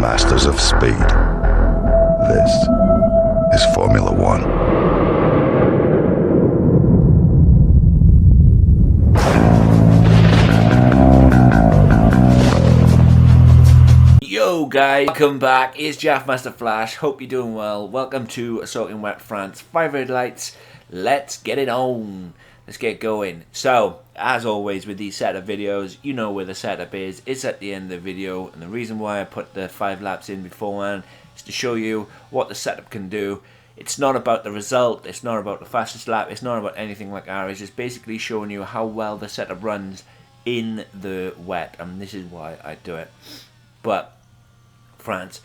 masters of speed. This is Formula One. Yo guys, welcome back. It's Jaff Master Flash. Hope you're doing well. Welcome to Soaking Wet France. 5 red lights. Let's get it on. Let's get going. So, as always with these setup videos, you know where the setup is. It's at the end of the video, and the reason why I put the 5 laps in beforehand is to show you what the setup can do. It's not about the result, it's not about the fastest lap, it's not about anything like that. It's just basically showing you how well the setup runs in the wet, and this is why I do it. But France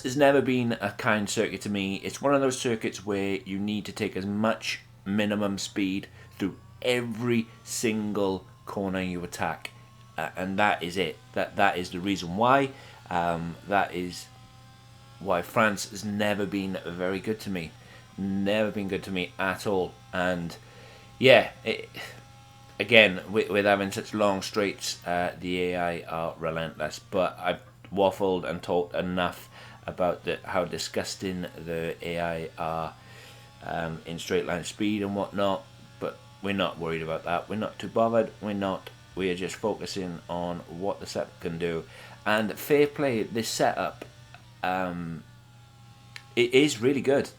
has never been a kind circuit to me. It's one of those circuits where you need to take as much minimum speed through every single corner you attack, and that is it. That is the reason why. That is why France has never been very good to me. Never been good to me at all. And yeah, again, with having such long straights, the AI are relentless. But I've waffled and talked enough about how disgusting the AI are in straight line speed and whatnot. But we're not worried about that. We're not too bothered. We are just focusing on what the setup can do. And fair play, this setup, it is really good.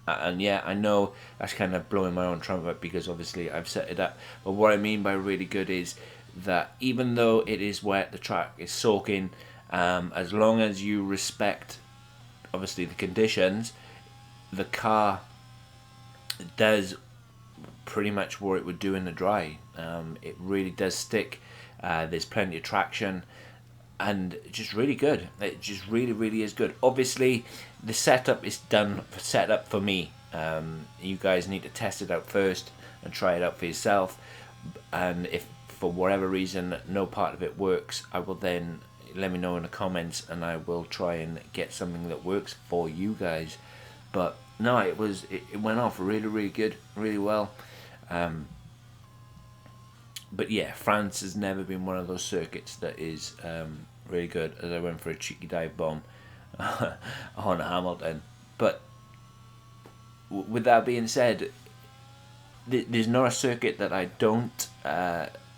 And yeah, I know that's kind of blowing my own trumpet because obviously I've set it up. But what I mean by really good is that even though it is wet, the track is soaking, as long as you respect obviously the conditions, the car does pretty much what it would do in the dry. It really does stick. There's plenty of traction, and just really good. It just really is good. Obviously the setup is set up for me. You guys need to test it out first and try it out for yourself, and if for whatever reason no part of it works, I will then let me know in the comments and I will try and get something that works for you guys. But no, it went off really good, really well. But yeah, France has never been one of those circuits that is really good, as I went for a cheeky dive bomb on Hamilton. But with that being said, there's not a circuit that I don't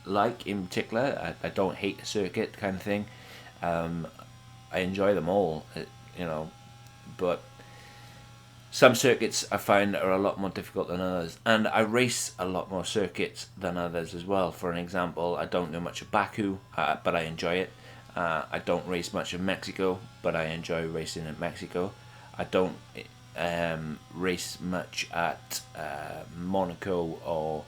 like in particular. I don't hate a circuit kind of thing. I enjoy them all, but some circuits I find are a lot more difficult than others, and I race a lot more circuits than others as well. For an example, I don't know much of Baku, but I enjoy it. I don't race much of Mexico, but I enjoy racing in Mexico. I don't race much at Monaco or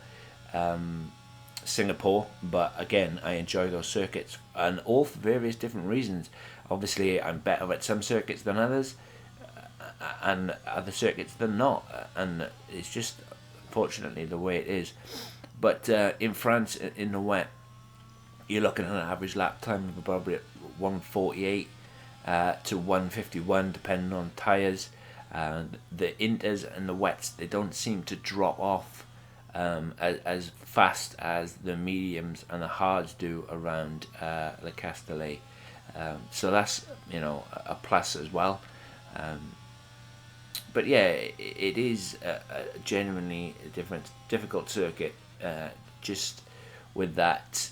Singapore, but again, I enjoy those circuits, and all for various different reasons. Obviously, I'm better at some circuits than others, and other circuits than not, and it's just fortunately the way it is. But in France, in the wet, you're looking at an average lap time of probably 148 to 151, depending on tyres. The inters and the wets, they don't seem to drop off as fast as the mediums and the hards do around the Castellet. So that's a plus as well. But yeah, it is a genuinely difficult circuit. Just with that,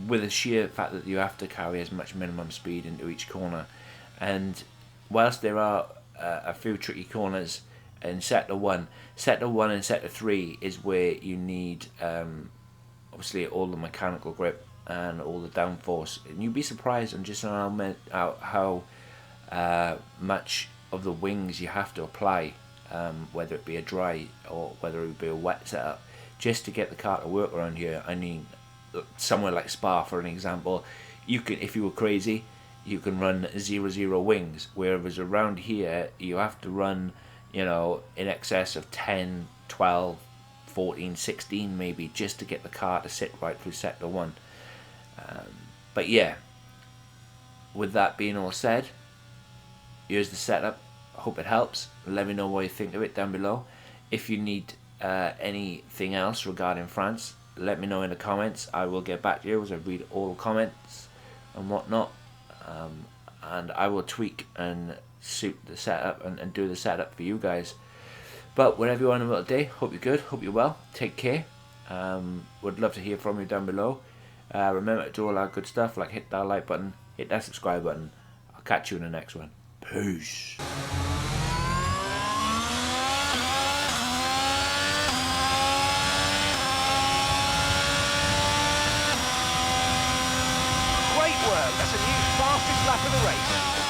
with the sheer fact that you have to carry as much minimum speed into each corner, and whilst there are a few tricky corners in sector 1 and sector 3 is where you need obviously all the mechanical grip and all the downforce, and you'd be surprised on just how much of the wings you have to apply, whether it be a dry or whether it be a wet setup, just to get the car to work around here. I mean, somewhere like Spa, for an example, you can, if you were crazy, you can run 0 wings, whereas around here you have to run in excess of 10, 12, 14, 16 maybe, just to get the car to sit right through sector 1. But yeah, with that being all said, here's the setup. I hope it helps. Let me know what you think of it down below. If you need anything else regarding France, let me know in the comments. I will get back to you as I read all the comments and whatnot. And I will tweak and suit the setup and do the setup for you guys. But wherever you are in the middle of the day, hope you're good, hope you're well, take care. Would love to hear from you down below. Remember to do all that good stuff, like hit that like button, hit that subscribe button. I'll catch you in the next one. Peace. Great work, that's a new fastest lap of the race.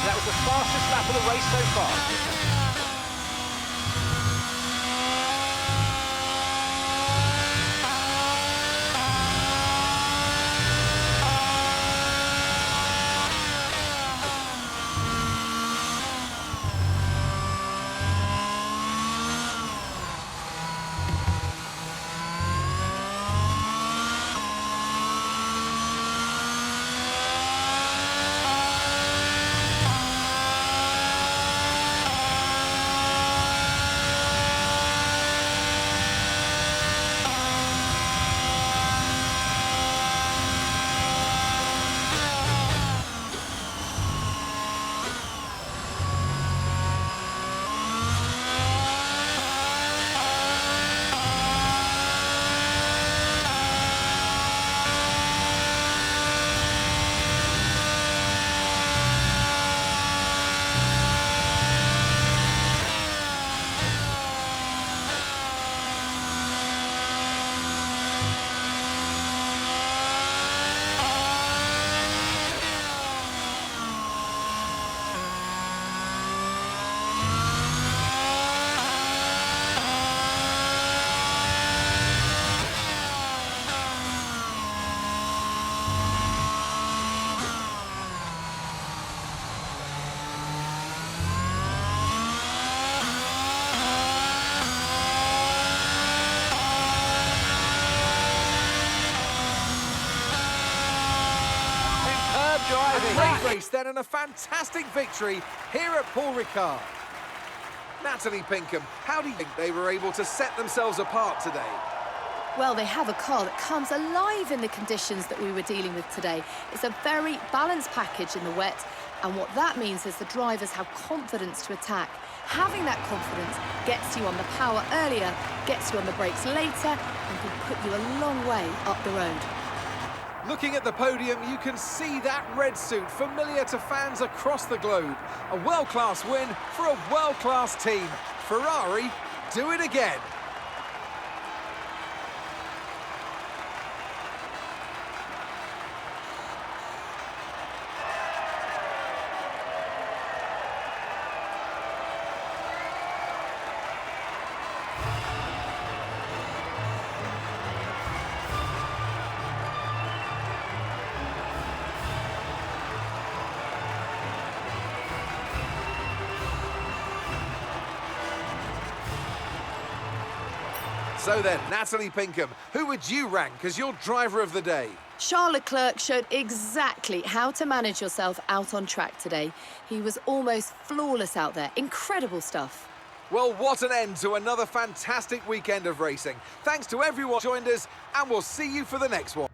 That was the fastest lap of the race so far. A great race then and a fantastic victory here at Paul Ricard. Natalie Pinkham, how do you think they were able to set themselves apart today? Well, they have a car that comes alive in the conditions that we were dealing with today. It's a very balanced package in the wet, and what that means is the drivers have confidence to attack. Having that confidence gets you on the power earlier, gets you on the brakes later, and can put you a long way up the road. Looking at the podium, you can see that red suit familiar to fans across the globe. A world-class win for a world-class team. Ferrari, do it again. So then, Natalie Pinkham, who would you rank as your driver of the day? Charles Leclerc showed exactly how to manage yourself out on track today. He was almost flawless out there. Incredible stuff. Well, what an end to another fantastic weekend of racing. Thanks to everyone who joined us, and we'll see you for the next one.